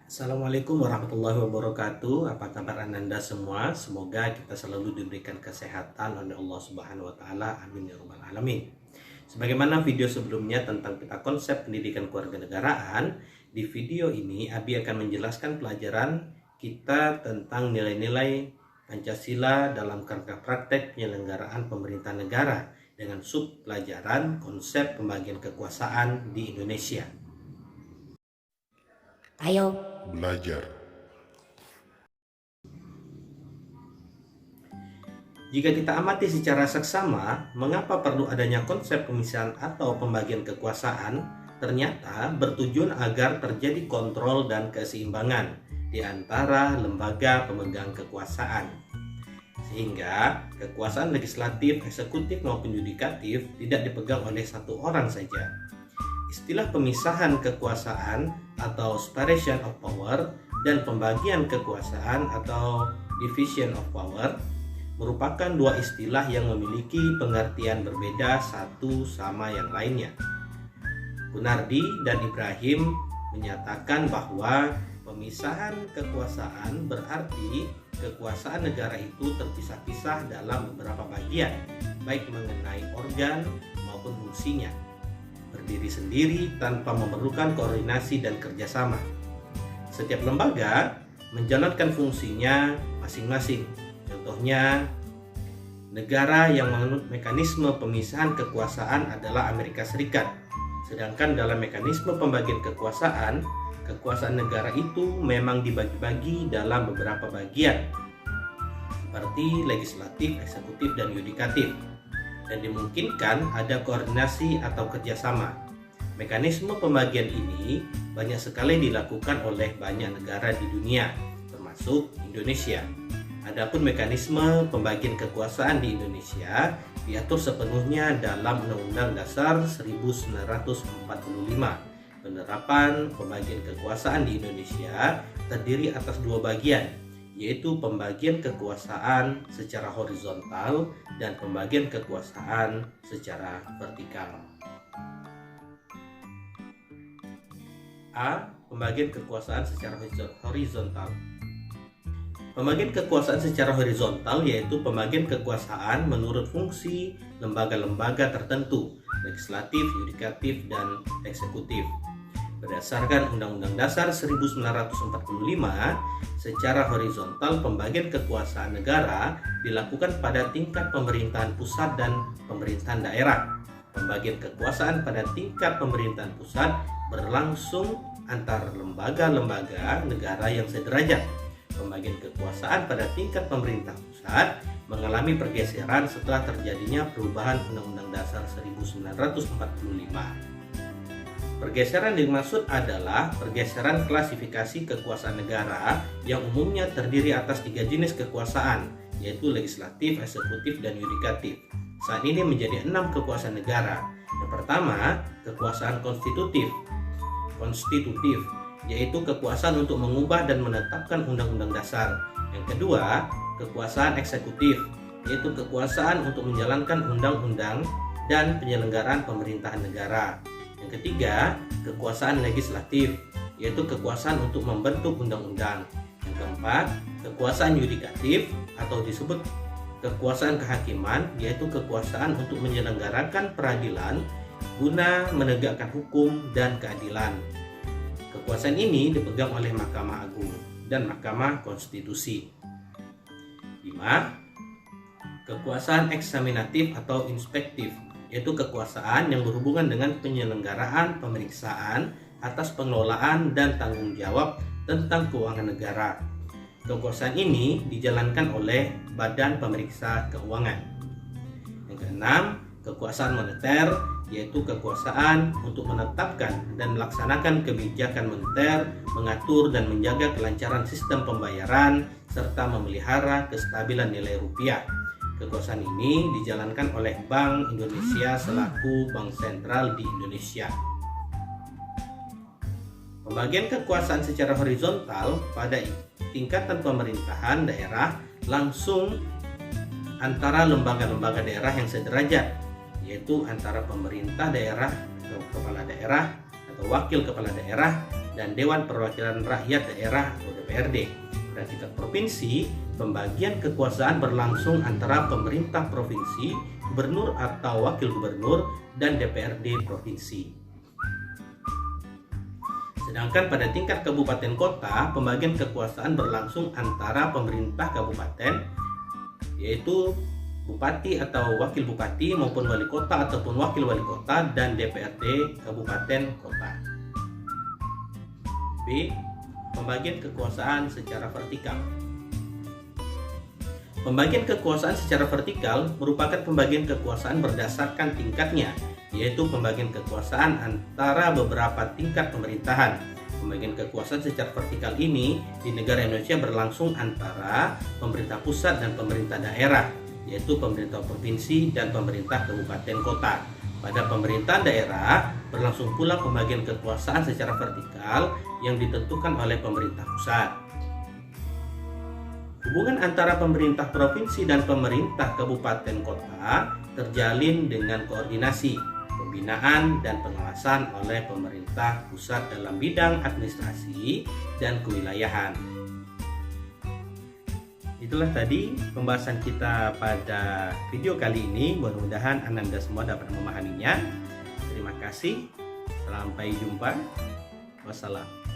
Assalamualaikum warahmatullahi wabarakatuh. Apa kabar Anda semua? Semoga kita selalu diberikan kesehatan oleh Allah Subhanahu wa taala. Amin ya rabbal alamin. Sebagaimana video sebelumnya tentang peta konsep pendidikan kewarganegaraan, di video ini Abi akan menjelaskan pelajaran kita tentang nilai-nilai Pancasila dalam kerangka praktek penyelenggaraan pemerintahan negara dengan sub pelajaran konsep pembagian kekuasaan di Indonesia. Ayo belajar. Jika kita amati secara seksama, mengapa perlu adanya konsep pemisahan atau pembagian kekuasaan? Ternyata bertujuan agar terjadi kontrol dan keseimbangan di antara lembaga pemegang kekuasaan. Sehingga kekuasaan legislatif, eksekutif maupun yudikatif tidak dipegang oleh satu orang saja. Istilah pemisahan kekuasaan atau separation of power dan pembagian kekuasaan atau division of power merupakan dua istilah yang memiliki pengertian berbeda satu sama yang lainnya. Gunardi dan Ibrahim menyatakan bahwa pemisahan kekuasaan berarti kekuasaan negara itu terpisah-pisah dalam beberapa bagian, baik mengenai organ maupun fungsinya, berdiri sendiri tanpa memerlukan koordinasi dan kerjasama. Setiap lembaga menjalankan fungsinya masing-masing. Contohnya, negara yang menganut mekanisme pemisahan kekuasaan adalah Amerika Serikat. Sedangkan dalam mekanisme pembagian kekuasaan negara itu memang dibagi-bagi dalam beberapa bagian, seperti legislatif, eksekutif, dan yudikatif, dan dimungkinkan ada koordinasi atau kerjasama. Mekanisme pembagian ini banyak sekali dilakukan oleh banyak negara di dunia, termasuk Indonesia. Adapun mekanisme pembagian kekuasaan di Indonesia diatur sepenuhnya dalam Undang-Undang Dasar 1945. Penerapan pembagian kekuasaan di Indonesia terdiri atas dua bagian, yaitu pembagian kekuasaan secara horizontal dan pembagian kekuasaan secara vertikal. A. Pembagian kekuasaan secara horizontal. Pembagian kekuasaan secara horizontal yaitu pembagian kekuasaan menurut fungsi lembaga-lembaga tertentu, legislatif, yudikatif, dan eksekutif. Berdasarkan Undang-Undang Dasar 1945, secara horizontal pembagian kekuasaan negara dilakukan pada tingkat pemerintahan pusat dan pemerintahan daerah. Pembagian kekuasaan pada tingkat pemerintahan pusat berlangsung antar lembaga-lembaga negara yang sederajat. Pembagian kekuasaan pada tingkat pemerintah pusat mengalami pergeseran setelah terjadinya perubahan Undang-Undang Dasar 1945. Pergeseran dimaksud adalah pergeseran klasifikasi kekuasaan negara yang umumnya terdiri atas tiga jenis kekuasaan, yaitu legislatif, eksekutif, dan yudikatif. Saat ini menjadi 6 kekuasaan negara. Yang pertama, kekuasaan konstitutif, yaitu kekuasaan untuk mengubah dan menetapkan undang-undang dasar. Yang kedua, kekuasaan eksekutif, yaitu kekuasaan untuk menjalankan undang-undang dan penyelenggaraan pemerintahan negara. Yang ketiga, kekuasaan legislatif, yaitu kekuasaan untuk membentuk undang-undang. Yang keempat, kekuasaan yudikatif atau disebut kekuasaan kehakiman, yaitu kekuasaan untuk menyelenggarakan peradilan guna menegakkan hukum dan keadilan. Kekuasaan ini dipegang oleh Mahkamah Agung dan Mahkamah Konstitusi. 5. Kekuasaan eksaminatif atau inspektif, yaitu kekuasaan yang berhubungan dengan penyelenggaraan pemeriksaan atas pengelolaan dan tanggung jawab tentang keuangan negara. Kekuasaan ini dijalankan oleh Badan Pemeriksa Keuangan. Yang keenam, kekuasaan moneter, yaitu kekuasaan untuk menetapkan dan melaksanakan kebijakan moneter, mengatur dan menjaga kelancaran sistem pembayaran, serta memelihara kestabilan nilai rupiah. Kekuasaan ini dijalankan oleh Bank Indonesia selaku bank sentral di Indonesia. Pembagian kekuasaan secara horizontal pada tingkatan pemerintahan daerah langsung antara lembaga-lembaga daerah yang sederajat, yaitu antara pemerintah daerah atau kepala daerah atau wakil kepala daerah dan Dewan Perwakilan Rakyat Daerah atau DPRD. Pada tingkat provinsi, pembagian kekuasaan berlangsung antara pemerintah provinsi, gubernur atau wakil gubernur, dan DPRD provinsi. Sedangkan pada tingkat kabupaten kota, pembagian kekuasaan berlangsung antara pemerintah kabupaten, yaitu bupati atau wakil bupati maupun wali kota ataupun wakil wali kota, dan DPRD kabupaten kota. B. Pembagian kekuasaan secara vertikal. Pembagian kekuasaan secara vertikal merupakan pembagian kekuasaan berdasarkan tingkatnya, yaitu pembagian kekuasaan antara beberapa tingkat pemerintahan. Pembagian kekuasaan secara vertikal ini di negara Indonesia berlangsung antara pemerintah pusat dan pemerintah daerah, yaitu pemerintah provinsi dan pemerintah kabupaten kota. Pada pemerintahan daerah berlangsung pula pembagian kekuasaan secara vertikal yang ditentukan oleh pemerintah pusat. Hubungan antara pemerintah provinsi dan pemerintah kabupaten kota terjalin dengan koordinasi, pembinaan, dan pengawasan oleh pemerintah pusat dalam bidang administrasi dan kewilayahan. Itulah tadi pembahasan kita pada video kali ini. Mudah-mudahan Anda semua dapat memahaminya. Terima kasih. Sampai jumpa. Wassalam.